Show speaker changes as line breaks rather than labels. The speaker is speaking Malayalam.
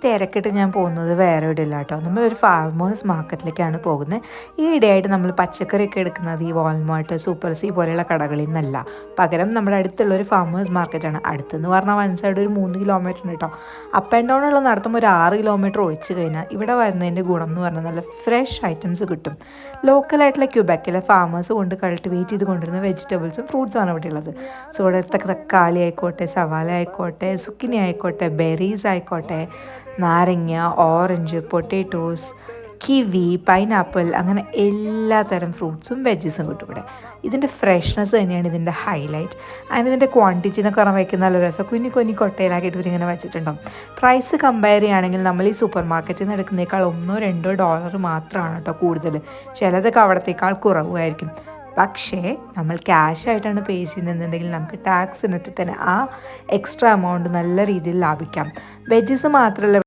തിരക്കിട്ട് ഞാൻ പോകുന്നത് വേറെ എവിടെയില്ല കേട്ടോ. നമ്മളൊരു ഫാർമേഴ്സ് മാർക്കറ്റിലേക്കാണ് പോകുന്നത്. ഈ ഇടയായിട്ട് നമ്മൾ പച്ചക്കറിയൊക്കെ എടുക്കുന്നത് ഈ വാൾമാർട്ട്, സൂപ്പർ സി പോലെയുള്ള കടകളിൽ നിന്നല്ല. പകരം നമ്മുടെ അടുത്തുള്ളൊരു ഫാർമേഴ്സ് മാർക്കറ്റാണ്. അടുത്തെന്ന് പറഞ്ഞാൽ വൺ സൈഡ് ഒരു 3 കിലോമീറ്റർ ഉണ്ട് കേട്ടോ. അപ്പ് ആൻഡ് ഡൗൺ ഉള്ള നടത്തുമ്പോൾ ഒരു 6 കിലോമീറ്റർ ഒഴിച്ച് കഴിഞ്ഞാൽ ഇവിടെ വരുന്നതിൻ്റെ ഗുണം എന്ന് പറഞ്ഞാൽ നല്ല ഫ്രഷ് ഐറ്റംസ് കിട്ടും. ലോക്കലായിട്ടുള്ള ക്യൂബക്കിലെ ഫാമേഴ്സ് കൊണ്ട് കൾട്ടിവേറ്റ് ചെയ്ത് കൊണ്ടുവരുന്ന വെജിറ്റബിൾസും ഫ്രൂട്ട്സാണ് ഇവിടെ ഉള്ളത്. സോ ഇവിടെ തക്കാളി ആയിക്കോട്ടെ, സവാള ആയിക്കോട്ടെ, സുക്കിനി ആയിക്കോട്ടെ, ബെറീസ് ആയിക്കോട്ടെ, നാരങ്ങ, ഓറഞ്ച്, പൊട്ടാറ്റോസ്, കിവി, പൈനാപ്പിൾ, അങ്ങനെ എല്ലാ തരം ഫ്രൂട്ട്സും വെജസും കിട്ടും ഇവിടെ. ഇതിൻ്റെ ഫ്രഷ്നെസ് തന്നെയാണ് ഇതിൻ്റെ ഹൈലൈറ്റ്. ആൻഡ് ഇതിൻ്റെ ക്വാണ്ടിറ്റി എന്നൊക്കെ പറഞ്ഞാൽ വയ്ക്കുന്ന നല്ല രസം. കുഞ്ഞി കുഞ്ഞി കൊട്ടയിലാക്കിയിട്ട് ഇവരിങ്ങനെ വെച്ചിട്ടുണ്ടാവും. പ്രൈസ് കമ്പയർ ചെയ്യുകയാണെങ്കിൽ നമ്മൾ ഈ സൂപ്പർ മാർക്കറ്റിൽ നിന്ന് എടുക്കുന്നേക്കാൾ $1-2 മാത്രമാണ് കേട്ടോ കൂടുതൽ. ചിലതൊക്കെ അവിടത്തേക്കാൾ കുറവായിരിക്കും. പക്ഷേ നമ്മൾ ക്യാഷ് ആയിട്ടാണ് പേ ചെയ്യുന്നതെന്നുണ്ടെങ്കിൽ നമുക്ക് ടാക്സിനകത്ത് തന്നെ ആ എക്സ്ട്രാ എമൗണ്ട് നല്ല രീതിയിൽ ലാഭിക്കാം. വെജസ് മാത്രമല്ല